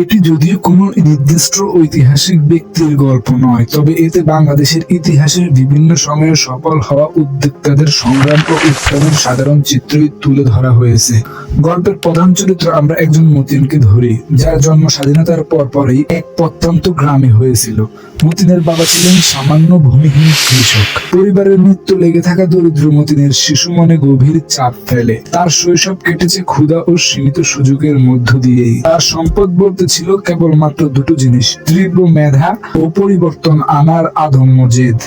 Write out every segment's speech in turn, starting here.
এটি যদিও কোনো নির্দিষ্ট ঐতিহাসিক ব্যক্তির গল্প নয়, তবে এতে বাংলাদেশের ইতিহাসের বিভিন্ন সময়ে সফল হওয়া উদ্যোক্তাদের সংগ্রাম ও উত্থানের সাধারণ চিত্রই তুলে ধরা হয়েছে। গল্পের প্রধান চরিত্র আমরা একজন মতিনকে ধরি, যার জন্ম স্বাধীনতার পরপরই এক প্রত্যন্ত গ্রামে হয়েছিল। মতিনের বাবা ছিলেন সামান্য ভূমিহীন কৃষক। পরিবারের মৃত্যু লেগে থাকা দরিদ্র মতিনের শিশু মনে গভীর চাপ ফেলে। তার শৈশব কেটেছে ক্ষুধা ও সীমিত সুযোগের মধ্য দিয়েই। তার সম্পদ বলতে ছিল কেবলমাত্র দুটো জিনিস: তীব্র মেধা ও পরিবর্তন আনার আদম্য জেদ।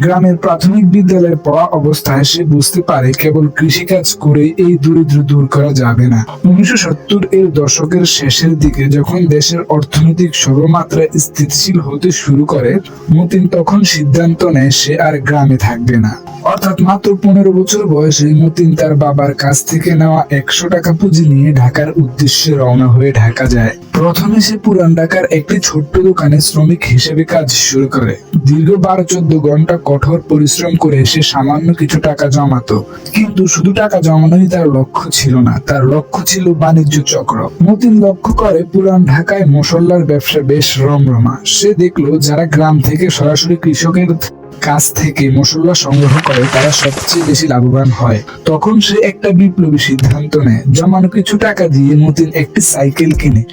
গ্রামের প্রাথমিক বিদ্যালয়ে পড়া অবস্থায় সে বুঝতে পারে কেবল কৃষিকাজ করে এই দরিদ্র দূর করা যাবে না। 1970 এর দশকের শেষের দিকে যখন দেশের অর্থনৈতিক সর্বমাত্রা স্থিতিশীল হতে শুরু করে, মতিন তখন সিদ্ধান্ত নেয় সে আর গ্রামে থাকবে না। অর্থাৎ মাত্র 15 বছর বয়সে মতিন তার বাবার কাছ থেকে নেওয়া 100 টাকা পুঁজি নিয়ে ঢাকার উদ্দেশ্যে রওনা হয়ে ঢাকা যায়। প্রথমে সে পুরান ঢাকার একটি ছোট্ট দোকানে শ্রমিক হিসেবে কাজ শুরু করে। দীর্ঘ 12-14 ঘন্টা কঠোর পরিশ্রম করে সে সামান্য কিছু টাকা জমাতো। কিন্তু শুধু টাকা জমানোই তার লক্ষ্য ছিল না, তার লক্ষ্য ছিল বাণিজ্য চক্র। মতিন লক্ষ্য করে পুরান ঢাকায় মশলার ব্যবসা বেশ রমরমা। সে দেখলো যারা গ্রাম থেকে সরাসরি কৃষকের কাছ থেকে মশলা সংগ্রহ করে তারা সবচেয়ে বেশি লাভবান হয়। তখন সে একটা বিপ্লবী সিদ্ধান্ত নেয়। জমানো কিছু টাকা দিয়ে মতিন একটি সাইকেল কিনে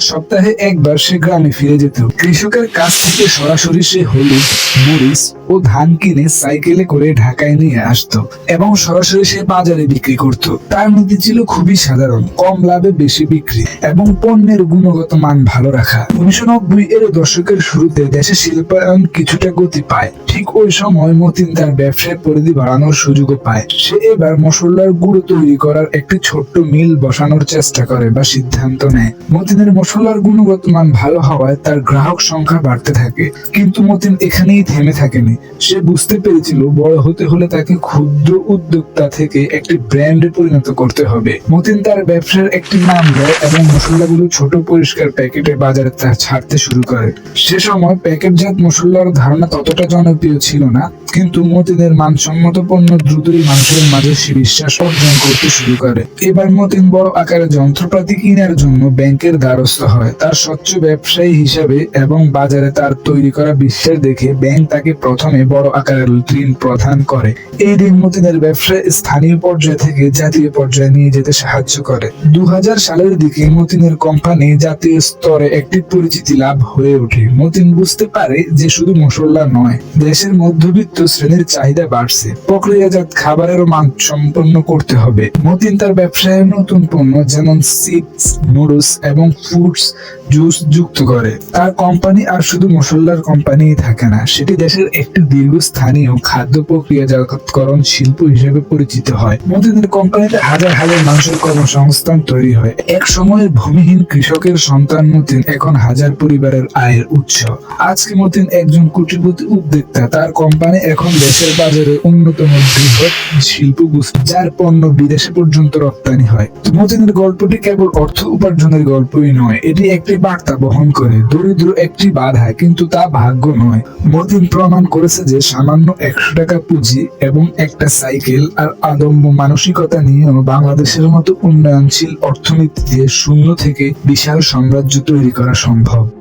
সপ্তাহে একবার সে গ্রামে ফিরে যেত। কৃষকের কাছ থেকে সরাসরি সে হলুদ, মরিচ ও ধান কিনে সাইকেলে করে ঢাকায় নিয়ে আসতো এবং সরাসরি সে বাজারে বিক্রি করত। তার নীতি ছিল খুবই সাধারণ: কম লাভে বেশি বিক্রি এবং পণ্যের গুণগত মান ভালো রাখা। 1990 এর দশকের শুরুতে দেশে শিল্পায়ন কিছুটা গতি পায়। ঠিক ওই সময় মতিন তার ব্যবসার পরিধি বাড়ানোর সুযোগও পায়। সে এবার মশলার গুঁড়ো তৈরি করার একটি ছোট্ট মিল বসানোর চেষ্টা করে বা সিদ্ধান্ত নেয়। মতিনের মশলার গুণগত মান ভালো হওয়ায় তার গ্রাহক সংখ্যা বাড়তে থাকে। কিন্তু মতিন এখানেই থেমে থাকেনি। সে বুঝতে পেরেছিল বড় হতে হলে তাকে ক্ষুদ্র উদ্যোক্তা থেকে একটি ব্র্যান্ডে পরিণত করতে হবে। মতিন তার ব্যবসার একটি নাম দেয় এবং মশলাগুলো ছোট পরিষ্কার প্যাকেটে বাজারে ছাড়তে শুরু করে। সে সময় প্যাকেটজাত মশলার ধারণা ততটা জনপ্রিয় ছিল না, কিন্তু মতিনের মানসম্মত পণ্য দ্রুতই মানুষের মাঝে সে বিশ্বাস অর্জন করতে শুরু করে। এবার মতিন বড় আকারে যন্ত্রপাতি কেনার জন্য ব্যাংকের দ্বারস্থ হয়। তার স্বচ্ছ ব্যবসায়ী হিসাবে এবং বাজারে তার তৈরি করা বিশ্বাস দেখে ব্যাংক তাকে প্রথমে বড় আকারের ঋণ প্রদান করে। এই ঋণ মতিনের ব্যবসায় স্থানীয় পর্যায় থেকে জাতীয় পর্যায়ে নিয়ে যেতে সাহায্য করে। 2000 সালের দিকে মতিনের কোম্পানি জাতীয় স্তরে একটি পরিচিতি লাভ হয়ে ওঠে। মতিন বুঝতে পারে যে শুধু মশলা নয়, দেশের মধ্যবিত্ত শ্রেণীর চাহিদা বাড়ছে। প্রক্রিয়াজাত খাবারেরও মান সম্পন্ন করতে হবে। মতিন তার ব্যবসায় নতুন পণ্য যেমন চিপস, নুডলস এবং ফ্রুটস জুস যুক্ত করে। তার কোম্পানি আর শুধু মশলার কোম্পানি থাকে না, সেটি দেশের একটি দীর্ঘস্থানীয় খাদ্য প্রক্রিয়াজাতকরণ শিল্প হিসেবে পরিচিত হয়। মতিনের কোম্পানিতে হাজার হাজার মানুষের কর্মসংস্থান তৈরি হয়। এক সময়ের ভূমিহীন কৃষকের সন্তান মতিন এখন হাজার পরিবারের আয়ের উৎস। আজকে মতিন একজন কোটিপতি উদ্যোক্তা। তার কোম্পানি এখন দেশের বাজারে অন্যতম বৃহৎ শিল্প গোষ্ঠী, যার পণ্য বিদেশে পর্যন্ত রপ্তানি হয়। মতিনের গল্পটি কেবল অর্থ উপার্জনের গল্পই নয়, এটি একটি বার্তা বহন করে। দরিদ্র একটি বাধা, কিন্তু তা ভাগ্য নয়। মতিন প্রমাণ করেছে যে সামান্য 100 টাকা পুঁজি এবং একটা সাইকেল আর আদম্য মানসিকতা নিয়েও বাংলাদেশের মতো উন্নয়নশীল অর্থনীতি দিয়ে শূন্য থেকে বিশাল সাম্রাজ্য তৈরি করা সম্ভব।